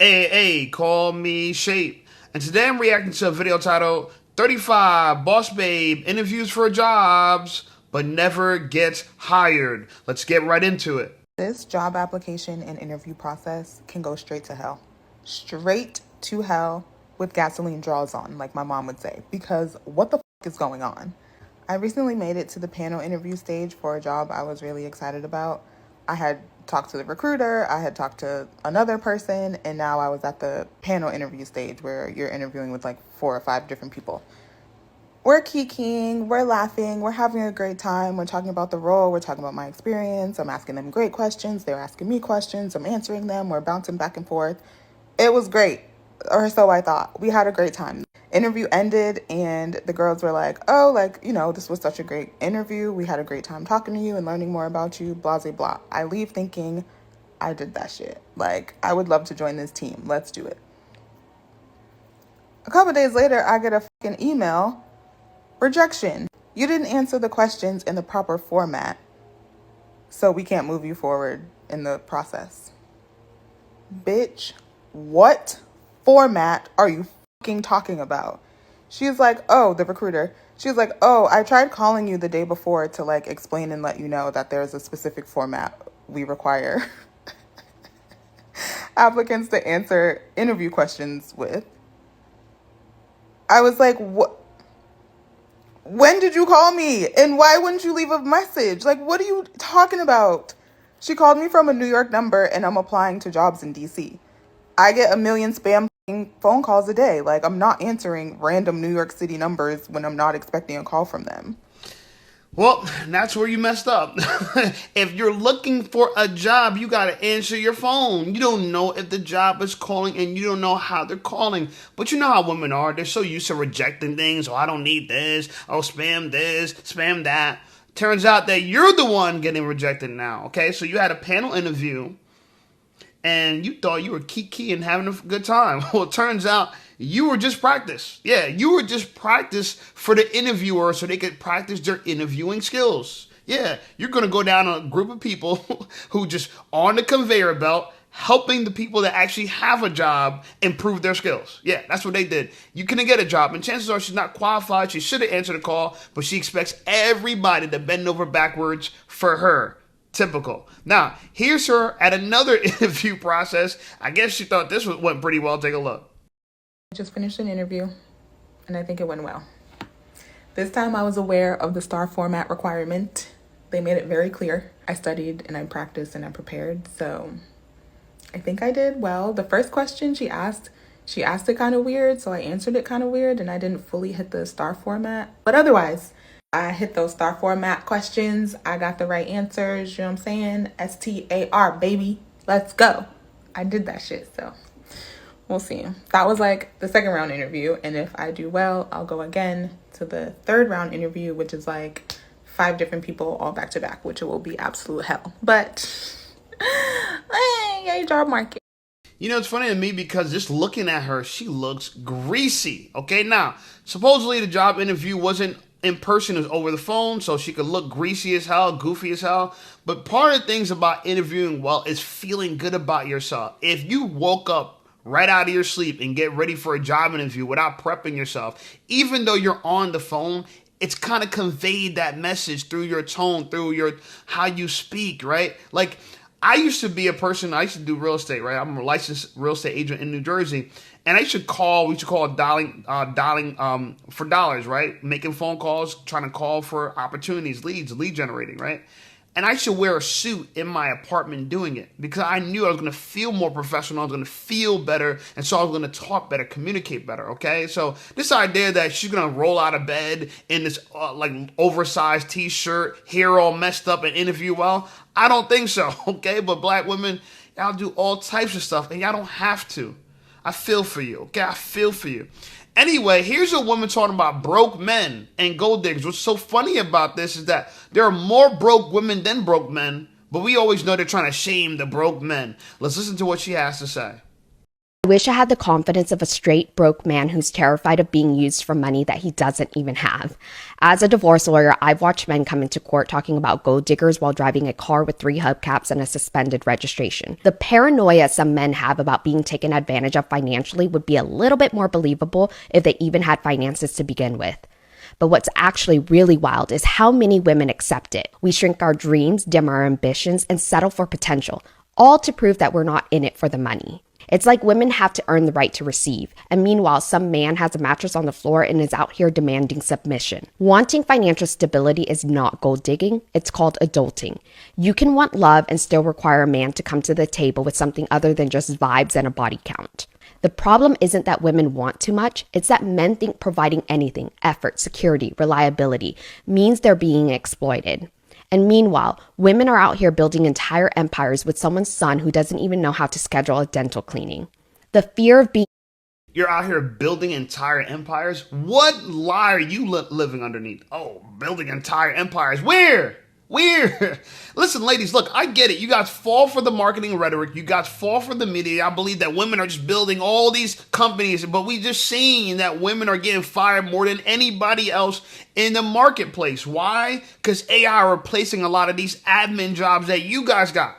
Hey, call me Shape. And today I'm reacting to a video titled 35 Boss Babe Interviews for Jobs But Never Gets Hired. Let's get right into it. This job application and interview process can go straight to hell. Straight to hell with gasoline draws on, like my mom would say, because what the is going on? I recently made it to the panel interview stage for a job I was really excited about. I had talked to the recruiter, I had talked to another person, and now I was at the panel interview stage where you're interviewing with like 4 or 5 different people. We're kikiing, we're laughing, we're having a great time. We're talking about the role, we're talking about my experience. I'm asking them great questions, they're asking me questions, I'm answering them, we're bouncing back and forth. It was great, or so I thought. We had a great time. Interview ended, and the girls were like, oh, this was such a great interview. We had a great time talking to you and learning more about you, blah, blah, blah. I leave thinking, I did that shit. Like, I would love to join this team. Let's do it. A couple days later, I get a fucking email. Rejection. You didn't answer the questions in the proper format, so we can't move you forward in the process. Bitch, what format are you fucking talking about? She's like, oh, the recruiter. She's like, oh, I tried calling you the day before to like explain and let you know that there's a specific format we require applicants to answer interview questions with. I was like, what? When did you call me? And why wouldn't you leave a message? Like, what are you talking about? She called me from a New York number and I'm applying to jobs in DC. I get a million spam phone calls a day. Like, I'm not answering random New York City numbers when I'm not expecting a call from them. Well, that's where you messed up. If you're looking for a job, you got to answer your phone. You don't know if the job is calling and you don't know how they're calling. But you know how women are. They're so used to rejecting things. Oh, I don't need this. Oh, spam this, spam that. Turns out that you're the one getting rejected now. Okay, so you had a panel interview and you thought you were kiki and having a good time. Well, it turns out you were just practice. Yeah, you were just practice for the interviewer so they could practice their interviewing skills. Yeah, you're going to go down a group of people who just on the conveyor belt helping the people that actually have a job improve their skills. Yeah, that's what they did. You couldn't get a job, and chances are she's not qualified. She should have answered the call, but she expects everybody to bend over backwards for her. Typical. Now, here's her at another interview process. I guess she thought this went pretty well. Take a look. I just finished an interview, and I think it went well. This time I was aware of the star format requirement. They made it very clear. I studied and I practiced and I prepared, so I think I did well. The first question she asked it kind of weird, so I answered it kind of weird, and I didn't fully hit the star format. But otherwise, I hit those star format questions. I got the right answers, you know what I'm saying? STAR, baby. Let's go. I did that shit, so we'll see. That was like the second round interview, and if I do well, I'll go again to the third round interview, which is like 5 different people all back to back, which will be absolute hell. But yay, job market. You know, it's funny to me because just looking at her, she looks greasy. Okay, now, supposedly the job interview wasn't in person, it was over the phone, so she could look greasy as hell, goofy as hell. But part of the things about interviewing well is feeling good about yourself. If you woke up right out of your sleep and get ready for a job interview without prepping yourself, even though you're on the phone, it's kind of conveyed that message through your tone, through your how you speak, right? Like, I used to be a person, I used to do real estate, right? I'm a licensed real estate agent in New Jersey. And we used to call dialing for dollars, right? Making phone calls, trying to call for opportunities, lead generating, right? And I should wear a suit in my apartment doing it because I knew I was going to feel more professional, I was going to feel better, and so I was going to talk better, communicate better, okay? So this idea that she's going to roll out of bed in this like oversized t-shirt, hair all messed up and interview well, I don't think so, okay? But black women, y'all do all types of stuff and y'all don't have to. I feel for you, okay? I feel for you. Anyway, here's a woman talking about broke men and gold diggers. What's so funny about this is that there are more broke women than broke men, but we always know they're trying to shame the broke men. Let's listen to what she has to say. I wish I had the confidence of a straight, broke man who's terrified of being used for money that he doesn't even have. As a divorce lawyer, I've watched men come into court talking about gold diggers while driving a car with 3 hubcaps and a suspended registration. The paranoia some men have about being taken advantage of financially would be a little bit more believable if they even had finances to begin with. But what's actually really wild is how many women accept it. We shrink our dreams, dim our ambitions, and settle for potential, all to prove that we're not in it for the money. It's like women have to earn the right to receive, and meanwhile, some man has a mattress on the floor and is out here demanding submission. Wanting financial stability is not gold digging, it's called adulting. You can want love and still require a man to come to the table with something other than just vibes and a body count. The problem isn't that women want too much, it's that men think providing anything, effort, security, reliability, means they're being exploited. And meanwhile, women are out here building entire empires with someone's son who doesn't even know how to schedule a dental cleaning. The fear of being... You're out here building entire empires? What lie are you living underneath? Oh, building entire empires. Where? Listen, ladies, look, I get it. You guys fall for the marketing rhetoric. You guys fall for the media. I believe that women are just building all these companies, but we just seen that women are getting fired more than anybody else in the marketplace. Why? Because AI are replacing a lot of these admin jobs that you guys got.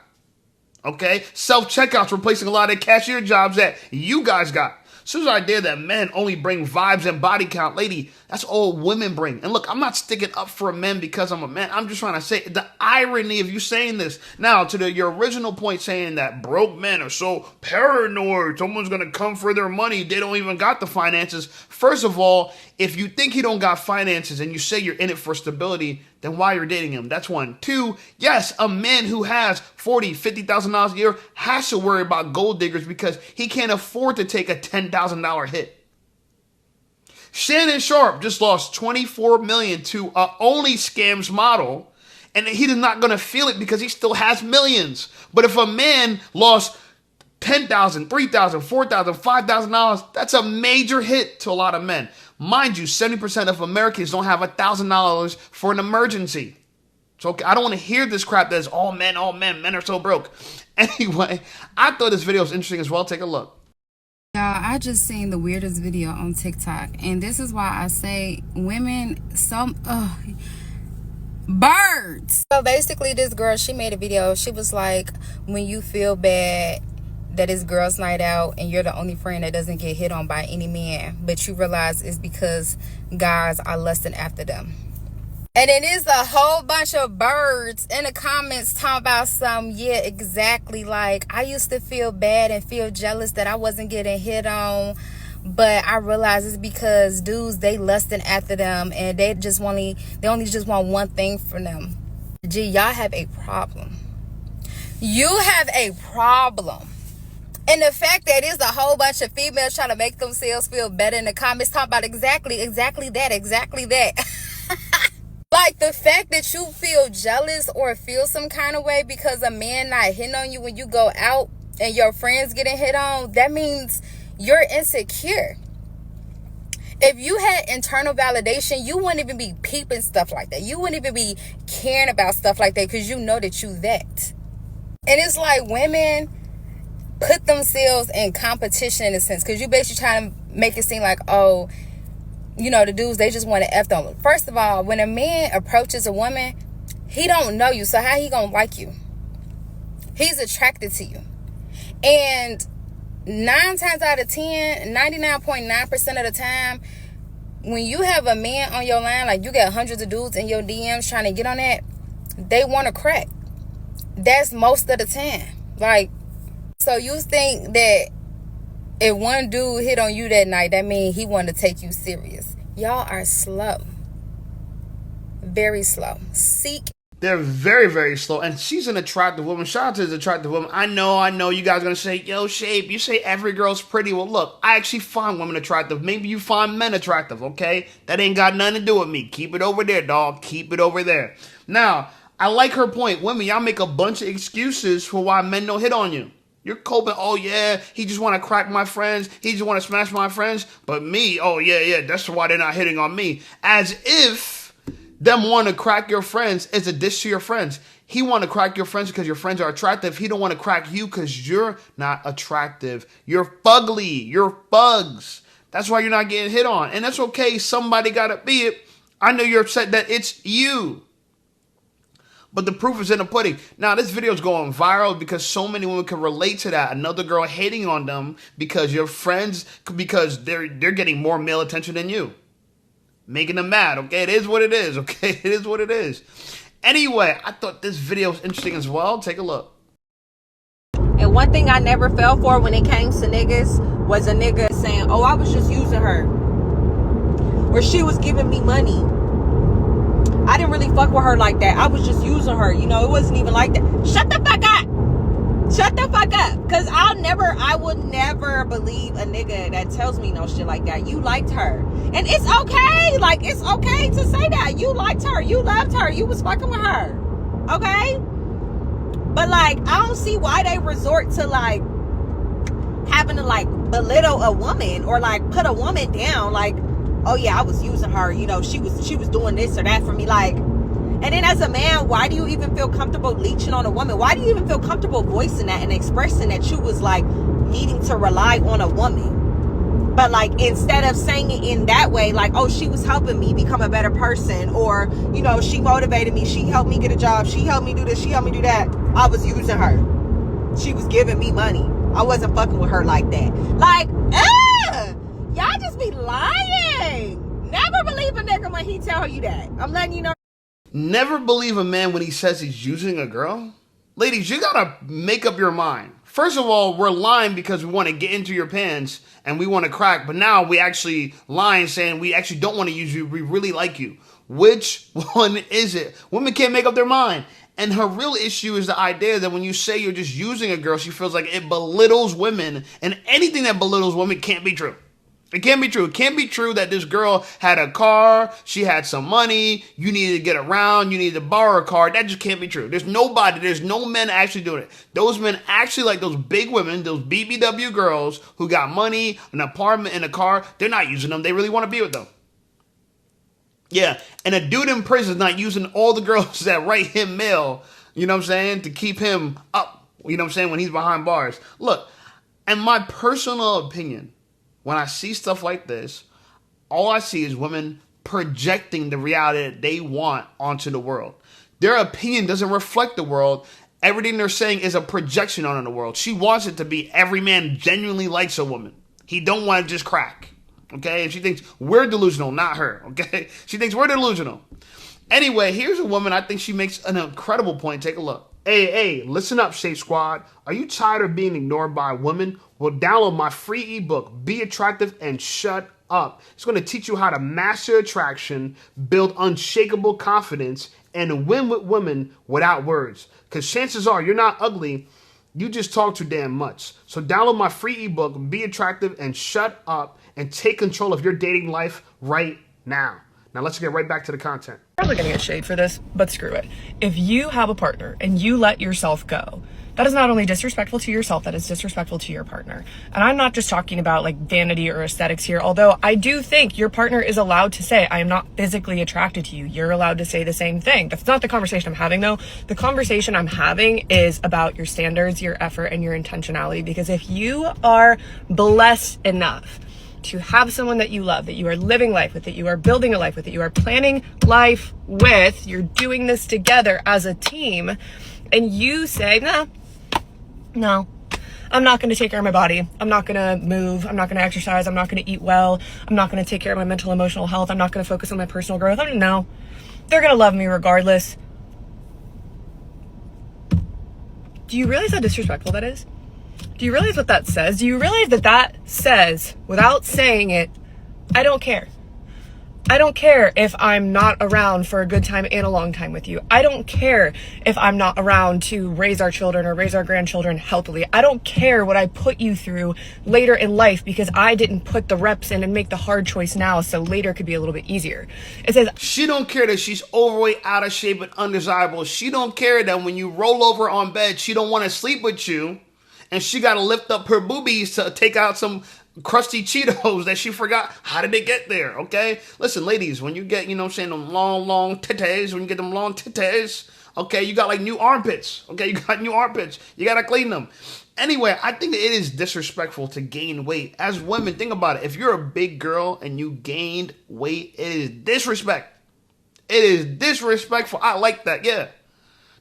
Okay? Self-checkouts replacing a lot of cashier jobs that you guys got. So this idea that men only bring vibes and body count, lady, that's all women bring. And look, I'm not sticking up for men because I'm a man. I'm just trying to say the irony of you saying this. Now, to your original point saying that broke men are so paranoid, someone's going to come for their money, they don't even got the finances. First of all, if you think he don't got finances and you say you're in it for stability, then why you're dating him? That's one. Two, yes, a man who has $40,000, $50,000 a year has to worry about gold diggers because he can't afford to take a $10,000 hit. Shannon Sharpe just lost $24 million to a Only Scams model, and he is not going to feel it because he still has millions. But if a man lost $10,000, $3,000, $4,000, $5,000, that's a major hit to a lot of men. Mind you, 70% of Americans don't have $1,000 for an emergency. So I don't want to hear this crap that's all men are so broke. Anyway, I thought this video was interesting as well. Take a look. Y'all, I just seen the weirdest video on TikTok, and this is why I say women, birds. So basically, this girl, she made a video. She was like, when you feel bad that it's girls' night out and you're the only friend that doesn't get hit on by any man, but you realize it's because guys are lusting after them. And it is a whole bunch of birds in the comments talking about yeah, exactly. Like, I used to feel bad and feel jealous that I wasn't getting hit on, but I realize it's because dudes, they lusting after them and they only just want one thing from them. Gee, y'all have a problem. You have a problem. And the fact that it's a whole bunch of females trying to make themselves feel better in the comments talking about exactly that. Like, the fact that you feel jealous or feel some kind of way because a man not hitting on you when you go out and your friends getting hit on, that means you're insecure. If you had internal validation, you wouldn't even be peeping stuff like that. You wouldn't even be caring about stuff like that because you know that you that. And it's like women put themselves in competition in a sense because you basically trying to make it seem like, oh, you know, the dudes, they just want to F them. First of all, when a man approaches a woman, he don't know you. So how he gonna like you? He's attracted to you. And 9 times out of 10, 99.9% of the time, when you have a man on your line, like you got hundreds of dudes in your DMs trying to get on that, they want to crack. That's most of the time. Like, so you think that if one dude hit on you that night, that means he wanted to take you serious. Y'all are slow. Very slow. They're very, very slow. And she's an attractive woman. Shout out to this attractive woman. I know you guys are going to say, yo, Shape, you say every girl's pretty. Well, look, I actually find women attractive. Maybe you find men attractive, okay? That ain't got nothing to do with me. Keep it over there, dog. Keep it over there. Now, I like her point. Women, y'all make a bunch of excuses for why men don't hit on you. You're coping, oh yeah, he just want to crack my friends. He just want to smash my friends. But me, oh yeah, that's why they're not hitting on me. As if them want to crack your friends is a diss to your friends. He want to crack your friends because your friends are attractive. He don't want to crack you because you're not attractive. You're fugly. You're fugs. That's why you're not getting hit on. And that's okay. Somebody got to be it. I know you're upset that it's you. But the proof is in the pudding. Now, this video is going viral because so many women can relate to that. Another girl hating on them because your friends, because they're getting more male attention than you. Making them mad, okay? It is what it is, okay? It is what it is. Anyway, I thought this video was interesting as well. Take a look. And one thing I never fell for when it came to niggas was a nigga saying, oh, I was just using her. Or she was giving me money. I didn't really fuck with her like that. I was just using her. You know, it wasn't even like that. Shut the fuck up. Shut the fuck up. Because I would never believe a nigga that tells me no shit like that. You liked her. And it's okay. Like, it's okay to say that. You liked her. You loved her. You was fucking with her. Okay? But, like, I don't see why they resort to, like, having to, like, belittle a woman or, like, put a woman down. Like, oh, yeah, I was using her. You know, she was doing this or that for me. Like, and then as a man, why do you even feel comfortable leeching on a woman? Why do you even feel comfortable voicing that and expressing that you was, like, needing to rely on a woman? But, like, instead of saying it in that way, like, oh, she was helping me become a better person, or, you know, she motivated me, she helped me get a job, she helped me do this, she helped me do that, I was using her. She was giving me money. I wasn't fucking with her like that. Like, y'all just be lying. Never believe a nigga when he tell you that. I'm letting you know. Never believe a man when he says he's using a girl. Ladies, you gotta make up your mind. First of all, we're lying because we want to get into your pants and we want to crack. But now we actually lying saying we actually don't want to use you. We really like you. Which one is it? Women can't make up their mind. And her real issue is the idea that when you say you're just using a girl, she feels like it belittles women. And anything that belittles women can't be true. It can't be true. It can't be true that this girl had a car, she had some money, you needed to get around, you needed to borrow a car. That just can't be true. There's no men actually doing it. Those men actually like those big women, those BBW girls who got money, an apartment, and a car. They're not using them. They really want to be with them. Yeah, and a dude in prison is not using all the girls that write him mail, you know what I'm saying, to keep him up, you know what I'm saying, when he's behind bars. Look, in my personal opinion, when I see stuff like this, all I see is women projecting the reality that they want onto the world. Their opinion doesn't reflect the world. Everything they're saying is a projection onto the world. She wants it to be every man genuinely likes a woman. He don't want to just crack. Okay? And she thinks we're delusional, not her. Okay? She thinks we're delusional. Anyway, here's a woman. I think she makes an incredible point. Take a look. Hey, listen up, Shape Squad. Are you tired of being ignored by women? Well, download my free ebook, Be Attractive and Shut Up. It's going to teach you how to master attraction, build unshakable confidence, and win with women without words. Because chances are you're not ugly, you just talk too damn much. So download my free ebook, Be Attractive and Shut Up, and take control of your dating life right now. Now let's get right back to the content. Probably gonna get shade for this, but screw it. If you have a partner and you let yourself go, that is not only disrespectful to yourself, that is disrespectful to your partner. And I'm not just talking about like vanity or aesthetics here, although I do think your partner is allowed to say, I am not physically attracted to you. You're allowed to say the same thing. That's not the conversation I'm having though. The conversation I'm having is about your standards, your effort, and your intentionality. Because if you are blessed enough to have someone that you love, that you are living life with, that you are building a life with, that you are planning life with, you're doing this together as a team, and you say, no, I'm not going to take care of my body. I'm not going to move. I'm not going to exercise. I'm not going to eat well. I'm not going to take care of my mental, emotional health. I'm not going to focus on my personal growth. No, they're going to love me regardless. Do you realize how disrespectful that is? Do you realize what that says? Do you realize that that says, without saying it, I don't care. I don't care if I'm not around for a good time and a long time with you. I don't care if I'm not around to raise our children or raise our grandchildren healthily. I don't care what I put you through later in life because I didn't put the reps in and make the hard choice now so later could be a little bit easier. It says, she don't care that she's overweight, out of shape, and undesirable. She don't care that when you roll over on bed, she don't want to sleep with you. And she got to lift up her boobies to take out some crusty Cheetos that she forgot. How did they get there? Okay? Listen, ladies, when you get, you know what I'm saying, them long titties, when you get them long titties, Okay, you got like new armpits. Okay, you got new armpits. You gotta clean them. Anyway, I think it is disrespectful to gain weight. As women, think about it. If you're a big girl and you gained weight, it is disrespect. It is disrespectful. I like that. Yeah.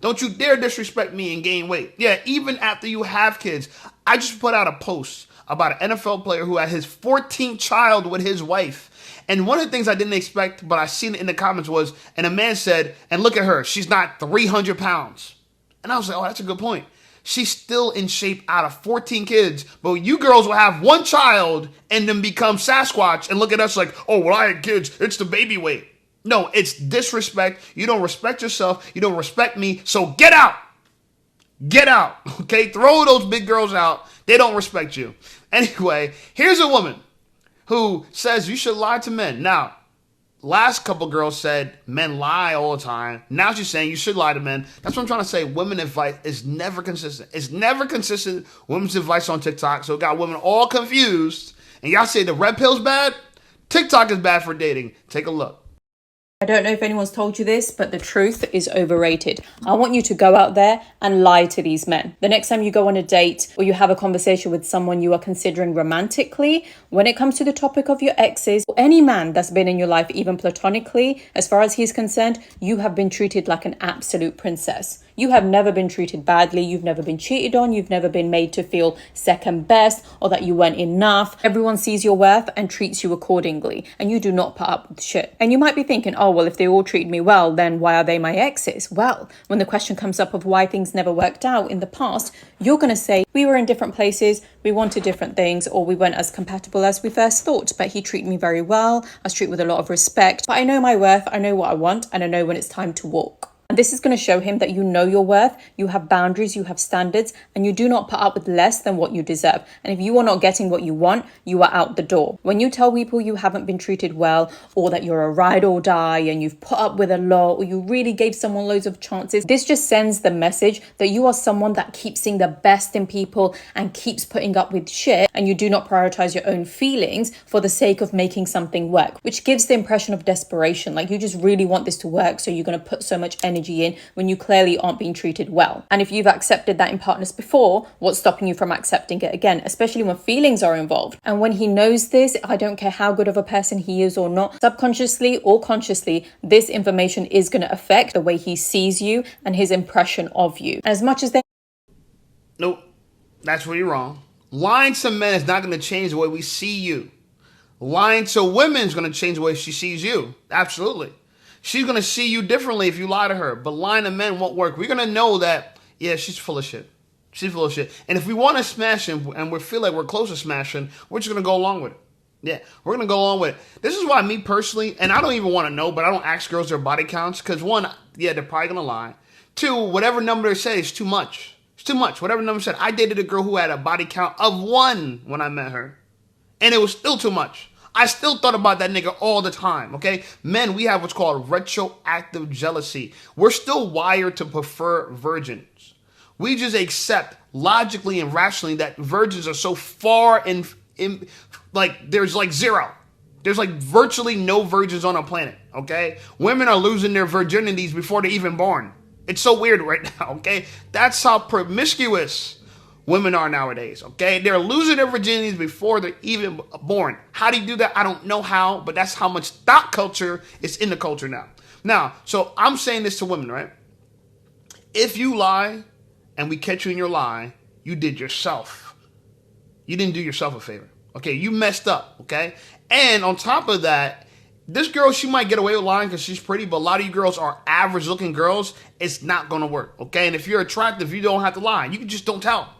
Don't you dare disrespect me and gain weight. Yeah, even after you have kids. I just put out a post about an NFL player who had his 14th child with his wife. And one of the things I didn't expect, but I seen it in the comments was, and a man said, and look at her, she's not 300 pounds. And I was like, oh, that's a good point. She's still in shape out of 14 kids, but you girls will have one child and then become Sasquatch and look at us like, oh, well, I had kids. It's the baby weight. No, it's disrespect. You don't respect yourself. You don't respect me. So get out. Get out. Okay? Throw those big girls out. They don't respect you. Anyway, here's a woman who says you should lie to men. Now, last couple girls said men lie all the time. Now she's saying you should lie to men. That's what I'm trying to say. Women advice is never consistent. It's never consistent. Women's advice on TikTok. So it got women all confused. And y'all say the red pill's bad? TikTok is bad for dating. Take a look. I don't know if anyone's told you this, but the truth is overrated. I want you to go out there and lie to these men. The next time you go on a date or you have a conversation with someone you are considering romantically, when it comes to the topic of your exes, or any man that's been in your life, even platonically, as far as he's concerned, you have been treated like an absolute princess. You have never been treated badly. You've never been cheated on. You've never been made to feel second best or that you weren't enough. Everyone sees your worth and treats you accordingly. And you do not put up with shit. And you might be thinking, oh, well, if they all treat me well, then why are they my exes? Well, when the question comes up of why things never worked out in the past, you're going to say, we were in different places, we wanted different things, or we weren't as compatible as we first thought. But he treated me very well. I was treated with a lot of respect. But I know my worth, I know what I want, and I know when it's time to walk. And this is going to show him that you know your worth, you have boundaries, you have standards, and you do not put up with less than what you deserve. And if you are not getting what you want, you are out the door. When you tell people you haven't been treated well, or that you're a ride or die and you've put up with a lot, or you really gave someone loads of chances, this just sends the message that you are someone that keeps seeing the best in people and keeps putting up with shit, and you do not prioritize your own feelings for the sake of making something work, which gives the impression of desperation. Like you just really want this to work, so you're going to put so much energy in when you clearly aren't being treated well. And if you've accepted that in partners before, what's stopping you from accepting it again, especially when feelings are involved? And when he knows this, I don't care how good of a person he is or not, subconsciously or consciously, this information is going to affect the way he sees you and his impression of you. As much as they... Nope, that's where you're wrong. Lying to men is not going to change the way we see you. Lying to women is going to change the way she sees you. Absolutely. She's going to see you differently if you lie to her. But lying to men won't work. We're going to know that, yeah, she's full of shit. She's full of shit. And if we want to smash him and we feel like we're close to smashing, we're just going to go along with it. Yeah, we're going to go along with it. This is why me personally, and I don't even want to know, but I don't ask girls their body counts. Because one, yeah, they're probably going to lie. Two, whatever number they say is too much. It's too much. Whatever number said. I dated a girl who had a body count of 1 when I met her. And it was still too much. I still thought about that nigga all the time, okay? Men, we have what's called retroactive jealousy. We're still wired to prefer virgins. We just accept logically and rationally that virgins are so far in like, there's like zero. There's like virtually no virgins on our planet, okay? Women are losing their virginities before they're even born. It's so weird right now, okay? That's how promiscuous women are nowadays, okay? They're losing their virginities before they're even born. How do you do that? I don't know how, but that's how much thought culture is in the culture now. Now, so I'm saying this to women, right? If you lie and we catch you in your lie, you did yourself. You didn't do yourself a favor, okay? You messed up, okay? And on top of that, this girl, she might get away with lying because she's pretty, but a lot of you girls are average looking girls. It's not going to work, okay? And if you're attractive, you don't have to lie. You can just don't tell.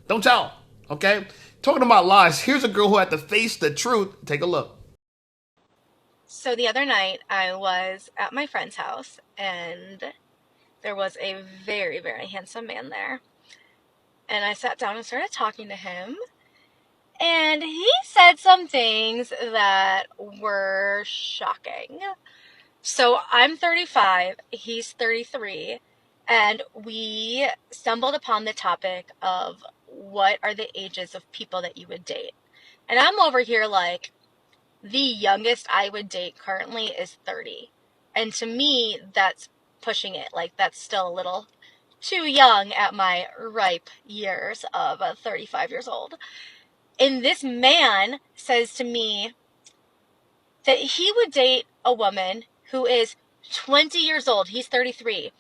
Don't tell, okay? Talking about lies, here's a girl who had to face the truth. Take a look. So the other night, I was at my friend's house, and there was a very, very handsome man there. And I sat down and started talking to him, and he said some things that were shocking. So I'm 35, he's 33, and we stumbled upon the topic of what are the ages of people that you would date. And I'm over here like, the youngest I would date currently is 30. And to me, that's pushing it. Like, that's still a little too young at my ripe years of 35 years old. And this man says to me that he would date a woman who is 20 years old. He's 33.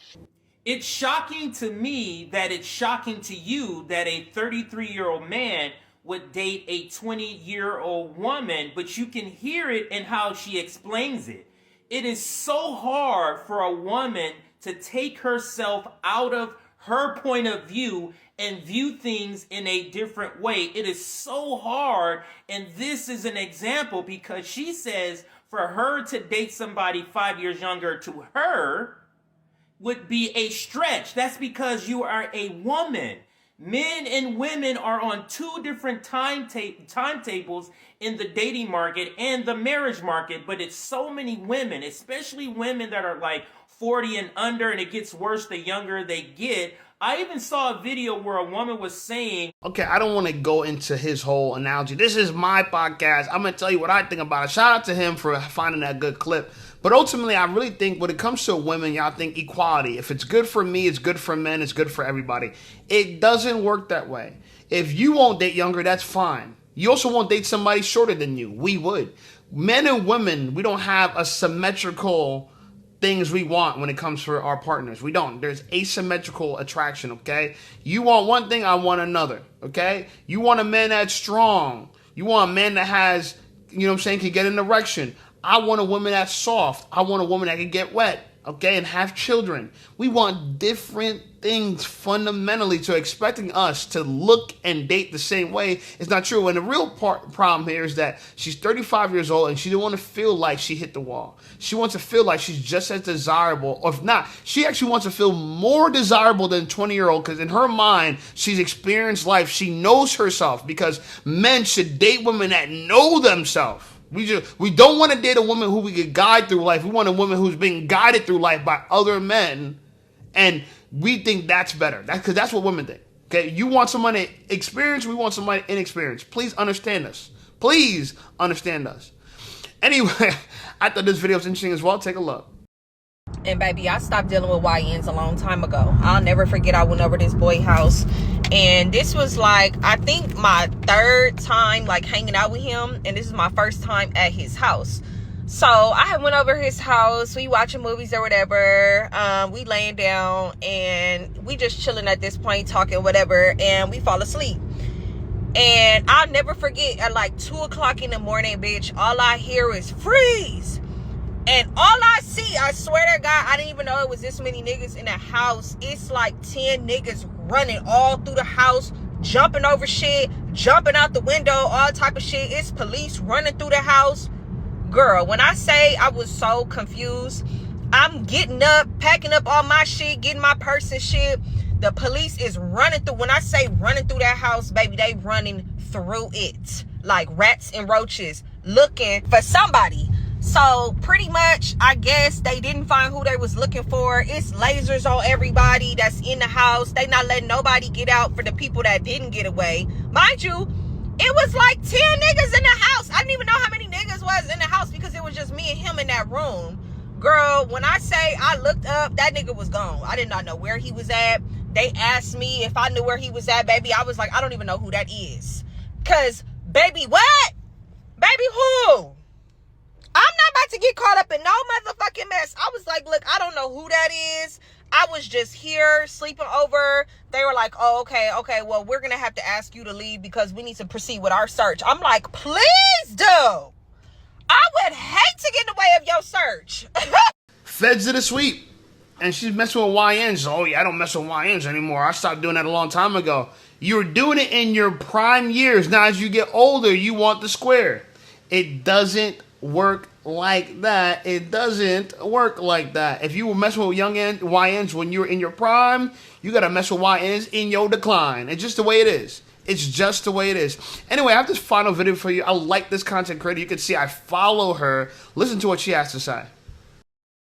It's shocking to me that it's shocking to you that a 33-year-old man would date a 20-year-old woman, but you can hear it in how she explains it. It is so hard for a woman to take herself out of her point of view and view things in a different way. It is so hard, and this is an example because she says for her to date somebody 5 years younger to her would be a stretch. That's because you are a woman. Men and women are on two different timetables in the dating market and the marriage market, but it's so many women, especially women that are like 40 and under, and it gets worse the younger they get. I even saw a video where a woman was saying, okay, I don't want to go into his whole analogy. This is my podcast. I'm going to tell you what I think about it. Shout out to him for finding that good clip. But ultimately, I really think when it comes to women, y'all think equality. If it's good for me, it's good for men, it's good for everybody. It doesn't work that way. If you won't date younger, that's fine. You also won't date somebody shorter than you. We would. Men and women, we don't have a symmetrical things we want when it comes for our partners. We don't. There's asymmetrical attraction, okay? You want one thing, I want another, okay? You want a man that's strong. You want a man that has, you know what I'm saying, can get an erection. I want a woman that's soft. I want a woman that can get wet, okay, and have children. We want different things fundamentally, so expecting us to look and date the same way is not true. And the real problem here is that she's 35 years old and she doesn't want to feel like she hit the wall. She wants to feel like she's just as desirable, or if not, she actually wants to feel more desirable than a 20-year-old because in her mind, she's experienced life. She knows herself because men should date women that know themselves. We don't want to date a woman who we could guide through life. We want a woman who's being guided through life by other men, and we think that's better. Because that's what women think. Okay, you want somebody experienced, we want somebody inexperienced. Please understand us. Please understand us. Anyway, I thought this video was interesting as well. Take a look. And baby, I stopped dealing with YNs a long time ago. I'll never forget, I went over to this boy house, and this was like, I think my third time like hanging out with him, and this is my first time at his house. So I had went over his house, we watching movies or whatever, we laying down and we just chilling at this point, talking whatever, and we fall asleep. And I'll never forget, at like 2 o'clock in the morning, bitch, all I hear is freeze. And all I see, I swear to God, I didn't even know it was this many niggas in the house. It's like 10 niggas running all through the house, jumping over shit, jumping out the window, all type of shit. It's police running through the house. Girl, when I say I was so confused, I'm getting up, packing up all my shit, getting my purse and shit. The police is running through. When I say running through that house, baby, they running through it like rats and roaches looking for somebody. So pretty much, I guess they didn't find who they was looking for. It's lasers on everybody that's in the house. They not letting nobody get out for the people that didn't get away. Mind you, it was like 10 niggas in the house. I didn't even know how many niggas was in the house because it was just me and him in that room. Girl, when I say I looked up, that nigga was gone. I did not know where he was at. They asked me if I knew where he was at, baby. I was like, I don't even know who that is. Cause, baby, what? Baby, who? I'm not about to get caught up in no motherfucking mess. I was like, look, I don't know who that is. I was just here sleeping over. They were like, oh, okay, well, we're going to have to ask you to leave because we need to proceed with our search. I'm like, please do. I would hate to get in the way of your search. Feds did a sweep. And she's messing with YNs. Oh, yeah, I don't mess with YNs anymore. I stopped doing that a long time ago. You were doing it in your prime years. Now, as you get older, you want the square. It doesn't work like that. It doesn't work like that. If you were messing with young YNs when you were in your prime, you got to mess with YNs in your decline. It's just the way it is. It's just the way it is. Anyway, I have this final video for you. I like this content creator. You can see I follow her. Listen to what she has to say.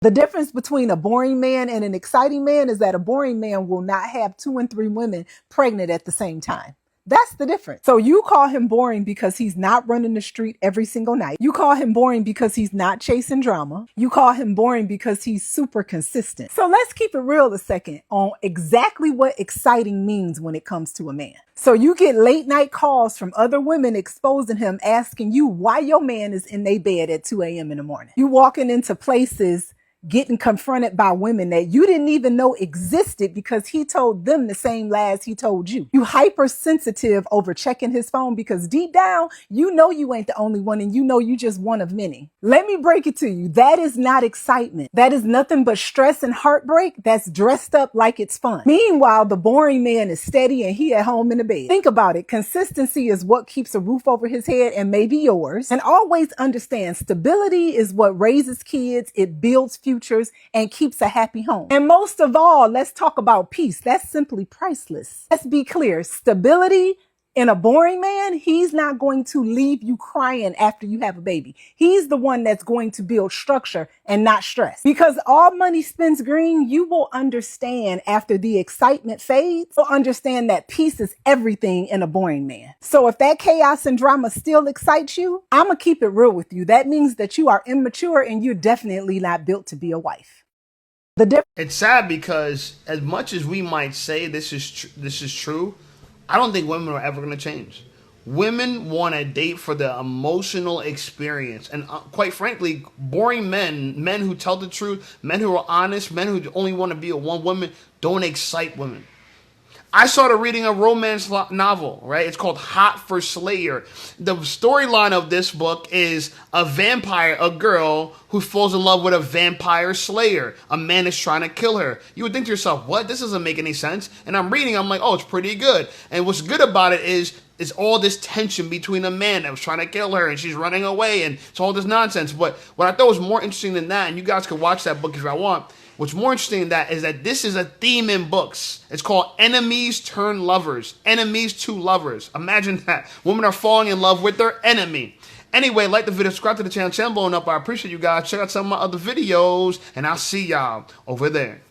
The difference between a boring man and an exciting man is that a boring man will not have 2 and 3 women pregnant at the same time. That's the difference. So you call him boring because he's not running the street every single night. You call him boring because he's not chasing drama. You call him boring because he's super consistent. So let's keep it real a second on exactly what exciting means when it comes to a man. So you get late night calls from other women exposing him, asking you why your man is in their bed at 2 a.m. in the morning. You walking into places getting confronted by women that you didn't even know existed because he told them the same lies he told you. You hypersensitive over checking his phone because deep down, you know you ain't the only one and you know you just one of many. Let me break it to you. That is not excitement. That is nothing but stress and heartbreak that's dressed up like it's fun. Meanwhile, the boring man is steady and he at home in the bed. Think about it. Consistency is what keeps a roof over his head and maybe yours. And always understand stability is what raises kids. It builds futures and keeps a happy home. And most of all, let's talk about peace. That's simply priceless. Let's be clear. Stability in a boring man, he's not going to leave you crying after you have a baby. He's the one that's going to build structure and not stress. Because all money spins green, you will understand after the excitement fades, you'll understand that peace is everything in a boring man. So if that chaos and drama still excites you, I'm going to keep it real with you. That means that you are immature and you're definitely not built to be a wife. It's sad because as much as we might say this is true, I don't think women are ever going to change. Women want a date for the emotional experience. And quite frankly, boring men who tell the truth, men who are honest, men who only want to be with one woman, don't excite women. I started reading a romance novel, right? It's called Hot for Slayer. The storyline of this book is a vampire, a girl who falls in love with a vampire slayer. A man is trying to kill her. You would think to yourself, what? This doesn't make any sense. And I'm reading, I'm like, oh, it's pretty good. And what's good about it is all this tension between a man that was trying to kill her and she's running away and it's all this nonsense. But what I thought was more interesting than that, and you guys can watch that book if you want, what's more interesting than that is that this is a theme in books. It's called enemies turn lovers. Enemies to lovers. Imagine that. Women are falling in love with their enemy. Anyway, like the video, subscribe to the channel blowing up. I appreciate you guys. Check out some of my other videos, and I'll see y'all over there.